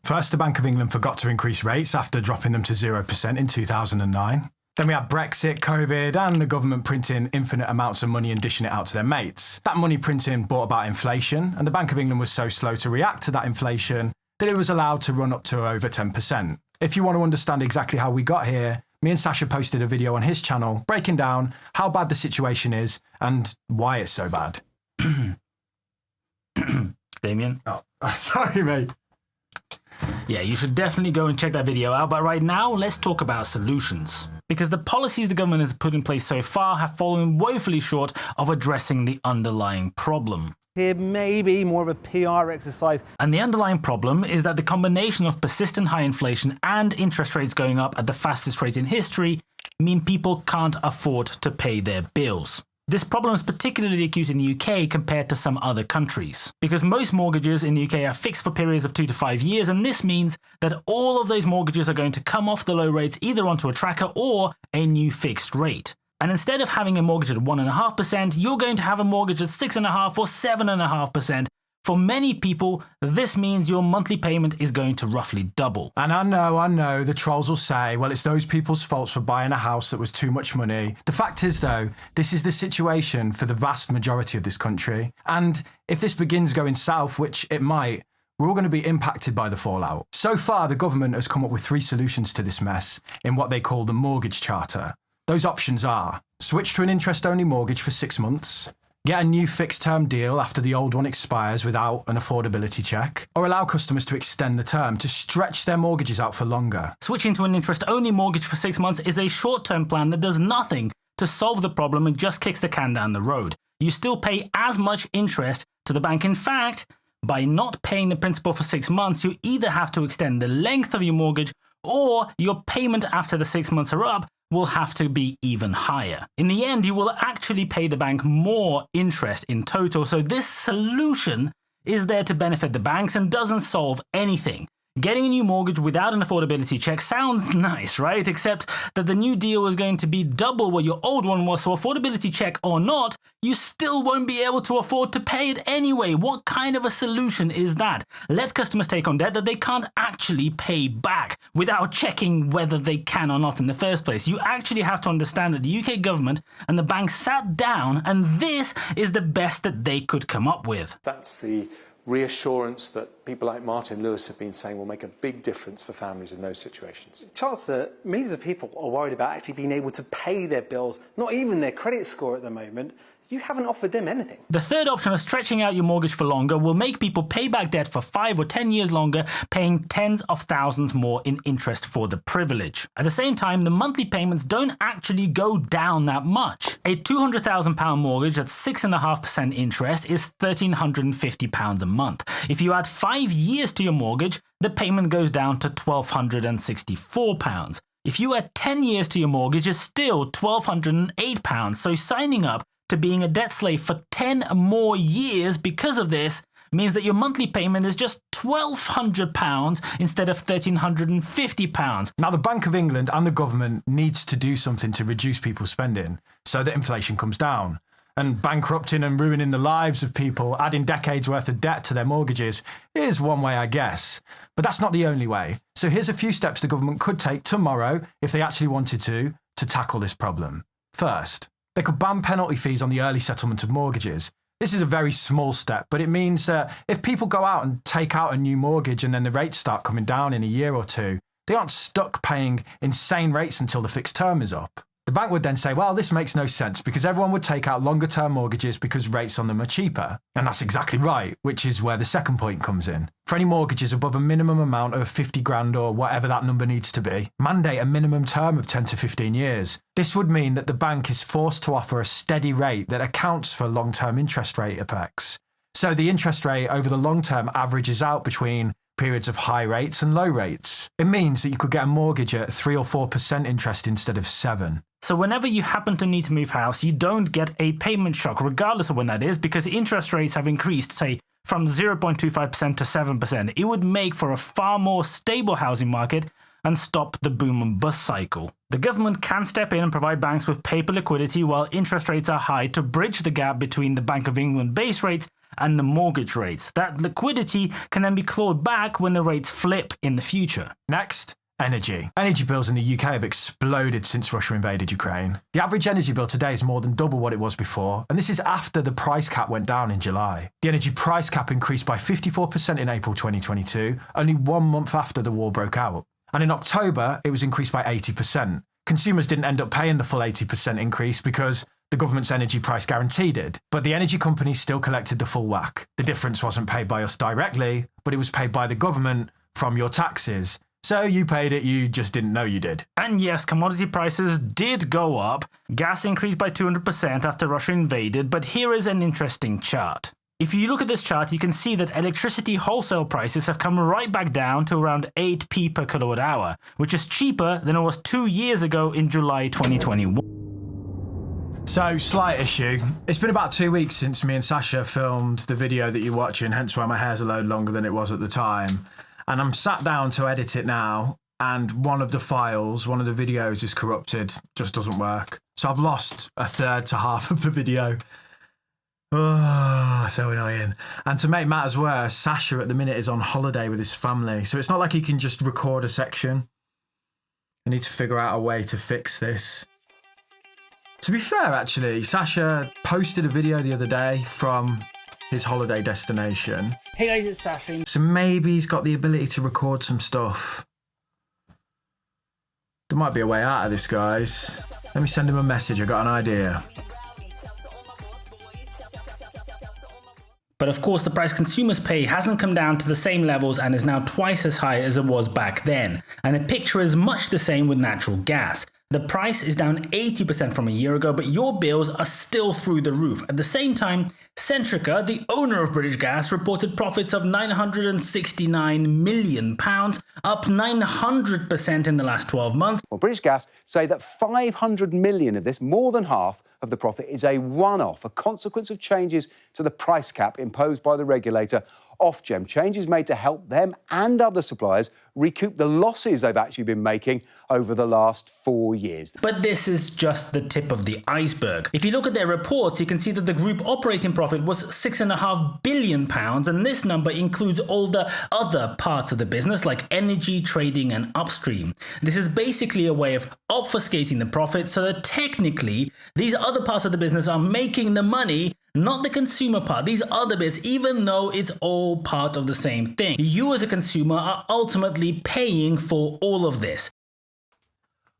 First, the Bank of England forgot to increase rates after dropping them to 0% in 2009. Then we had Brexit, COVID, and the government printing infinite amounts of money and dishing it out to their mates. That money printing brought about inflation, and the Bank of England was so slow to react to that inflation that it was allowed to run up to over 10%. If you want to understand exactly how we got here, me and Sasha posted a video on his channel breaking down how bad the situation is and why it's so bad. Damien? Oh, sorry, mate. Yeah, you should definitely go and check that video out, but right now, let's talk about solutions. Because the policies the government has put in place so far have fallen woefully short of addressing the underlying problem. Here may be more of a PR exercise. And the underlying problem is that the combination of persistent high inflation and interest rates going up at the fastest rate in history mean people can't afford to pay their bills. This problem is particularly acute in the UK compared to some other countries, because most mortgages in the UK are fixed for periods of 2 to 5 years, and this means that all of those mortgages are going to come off the low rates either onto a tracker or a new fixed rate. And instead of having a mortgage at 1.5%, you're going to have a mortgage at 6.5% or 7.5%. For many people, this means your monthly payment is going to roughly double. And I know, the trolls will say, well, it's those people's faults for buying a house that was too much money. The fact is, though, this is the situation for the vast majority of this country. And if this begins going south, which it might, we're all going to be impacted by the fallout. So far, the government has come up with 3 solutions to this mess in what they call the mortgage charter. Those options are switch to an interest-only mortgage for 6 months, get a new fixed-term deal after the old one expires without an affordability check, or allow customers to extend the term to stretch their mortgages out for longer. Switching to an interest-only mortgage for 6 months is a short-term plan that does nothing to solve the problem and just kicks the can down the road. You still pay as much interest to the bank. In fact, by not paying the principal for 6 months, you either have to extend the length of your mortgage or your payment after the 6 months are up will have to be even higher. In the end, you will actually pay the bank more interest in total. So this solution is there to benefit the banks and doesn't solve anything. Getting a new mortgage without an affordability check sounds nice, right? Except that the new deal is going to be double what your old one was, so affordability check or not, you still won't be able to afford to pay it anyway. What kind of a solution is that? Let customers take on debt that they can't actually pay back without checking whether they can or not in the first place. You actually have to understand that the UK government and the banks sat down and this is the best that they could come up with. That's the reassurance that people like Martin Lewis have been saying will make a big difference for families in those situations. Charles, millions of people are worried about actually being able to pay their bills, not even their credit score at the moment. You haven't offered them anything. The third option of stretching out your mortgage for longer will make people pay back debt for 5 or 10 years longer, paying tens of thousands more in interest for the privilege. At the same time, the monthly payments don't actually go down that much. A £200,000 mortgage at 6.5% interest is £1,350 a month. If you add 5 years to your mortgage, the payment goes down to £1,264. If you add 10 years to your mortgage, it's still £1,208. So signing up to being a debt slave for 10 more years because of this means that your monthly payment is just £1,200 instead of £1,350. Now, the Bank of England and the government needs to do something to reduce people's spending so that inflation comes down. And bankrupting and ruining the lives of people, adding decades worth of debt to their mortgages is one way, I guess. But that's not the only way. So here's a few steps the government could take tomorrow, if they actually wanted to tackle this problem. First, they could ban penalty fees on the early settlement of mortgages. This is a very small step, but it means that if people go out and take out a new mortgage and then the rates start coming down in a year or two, they aren't stuck paying insane rates until the fixed term is up. The bank would then say, well, this makes no sense because everyone would take out longer term mortgages because rates on them are cheaper. And that's exactly right, which is where the second point comes in. For any mortgages above a minimum amount of 50 grand or whatever that number needs to be, mandate a minimum term of 10 to 15 years. This would mean that the bank is forced to offer a steady rate that accounts for long-term interest rate effects. So the interest rate over the long term averages out between periods of high rates and low rates. It means that you could get a mortgage at 3 or 4% interest instead of 7%. So whenever you happen to need to move house, you don't get a payment shock, regardless of when that is, because interest rates have increased, say, from 0.25% to 7%. It would make for a far more stable housing market and stop the boom and bust cycle. The government can step in and provide banks with paper liquidity while interest rates are high to bridge the gap between the Bank of England base rates and the mortgage rates. That liquidity can then be clawed back when the rates flip in the future. Next, energy. Energy bills in the UK have exploded since Russia invaded Ukraine. The average energy bill today is more than double what it was before, and this is after the price cap went down in July. The energy price cap increased by 54% in April 2022, only 1 month after the war broke out. And in October, it was increased by 80%. Consumers didn't end up paying the full 80% increase because the government's energy price guarantee did. But the energy companies still collected the full whack. The difference wasn't paid by us directly, but it was paid by the government from your taxes. So you paid it, you just didn't know you did. And yes, commodity prices did go up. Gas increased by 200% after Russia invaded, but here is an interesting chart. If you look at this chart, you can see that electricity wholesale prices have come right back down to around 8p per kilowatt hour, which is cheaper than it was 2 years ago in July 2021. So, slight issue. It's been about 2 weeks since me and Sasha filmed the video that you're watching, hence why my hair's a load longer than it was at the time. And I'm sat down to edit it now, and one of the files, one of the videos is corrupted, just doesn't work. So I've lost a third to half of the video. Oh, so annoying. And to make matters worse, Sasha at the minute is on holiday with his family, so it's not like he can just record a section. I need to figure out a way to fix this. To be fair, actually, Sasha posted a video the other day from his holiday destination. Hey guys, it's Sasha. So maybe he's got the ability to record some stuff. There might be a way out of this, guys. Let me send him a message, I got an idea. But of course, the price consumers pay hasn't come down to the same levels and is now twice as high as it was back then. And the picture is much the same with natural gas. The price is down 80% from a year ago, but your bills are still through the roof. At the same time, Centrica, the owner of British Gas, reported profits of £969 million, up 900% in the last 12 months. Well, British Gas say that 500 million of this, more than half of the profit, is a one-off, a consequence of changes to the price cap imposed by the regulator Ofgem, changes made to help them and other suppliers recoup the losses they've actually been making over the last 4 years. But this is just the tip of the iceberg. If you look at their reports, you can see that the group operating profit was £6.5 billion, and this number includes all the other parts of the business like energy, trading and upstream. This is basically a way of obfuscating the profit so that technically these other parts of the business are making the money, not the consumer part, these other bits, even though it's all part of the same thing. You as a consumer are ultimately paying for all of this.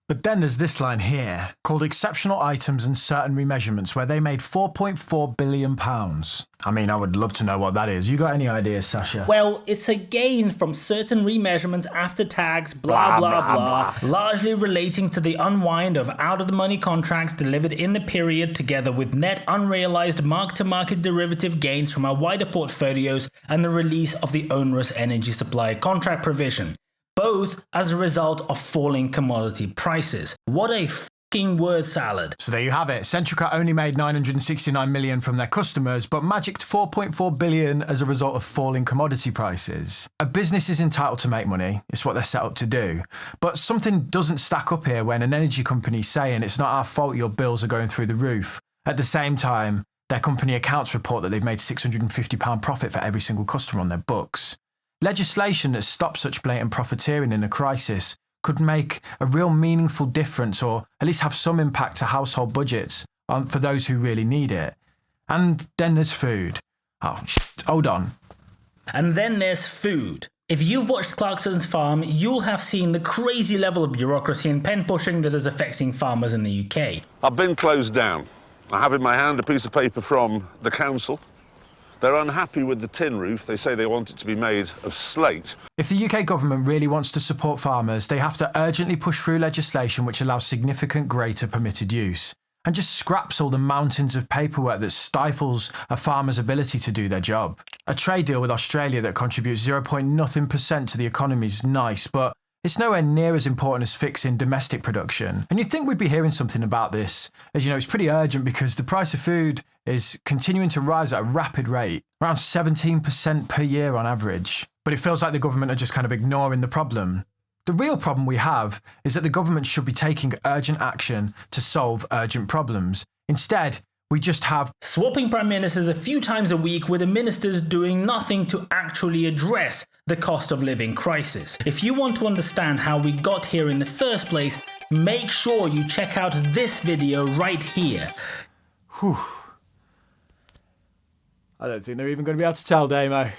But then there's this line here, called exceptional items and certain remeasurements, where they made £4.4 billion. I mean, I would love to know what that is. You got any ideas, Sasha? Well, it's a gain from certain remeasurements after tax, blah, blah, largely relating to the unwind of out-of-the-money contracts delivered in the period, together with net unrealized mark-to-market derivative gains from our wider portfolios and the release of the onerous energy supply contract provision, both as a result of falling commodity prices. What a fucking word salad. So there you have it. Centrica only made $969 million from their customers, but magicked $4.4 billion as a result of falling commodity prices. A business is entitled to make money. It's what they're set up to do. But something doesn't stack up here when an energy company is saying it's not our fault your bills are going through the roof. At the same time, their company accounts report that they've made £650 profit for every single customer on their books. Legislation that stops such blatant profiteering in a crisis could make a real meaningful difference, or at least have some impact to household budgets for those who really need it. And then there's food. Oh, hold on. And then there's food. If you've watched Clarkson's Farm, you'll have seen the crazy level of bureaucracy and pen pushing that is affecting farmers in the UK. Our bin closed down. I have in my hand a piece of paper from the council. They're unhappy with the tin roof. They say they want it to be made of slate. If the UK government really wants to support farmers, they have to urgently push through legislation which allows significant greater permitted use and just scraps all the mountains of paperwork that stifles a farmer's ability to do their job. A trade deal with Australia that contributes 0.0% to the economy is nice, but it's nowhere near as important as fixing domestic production. And you'd think we'd be hearing something about this, as you know, it's pretty urgent because the price of food is continuing to rise at a rapid rate, around 17% per year on average. But it feels like the government are just kind of ignoring the problem. The real problem we have is that the government should be taking urgent action to solve urgent problems. Instead, We just have Swapping prime ministers a few times a week with the ministers doing nothing to actually address the cost of living crisis. If you want to understand how we got here in the first place, make sure you check out this video right here. I don't think they're even going to be able to tell, Damo.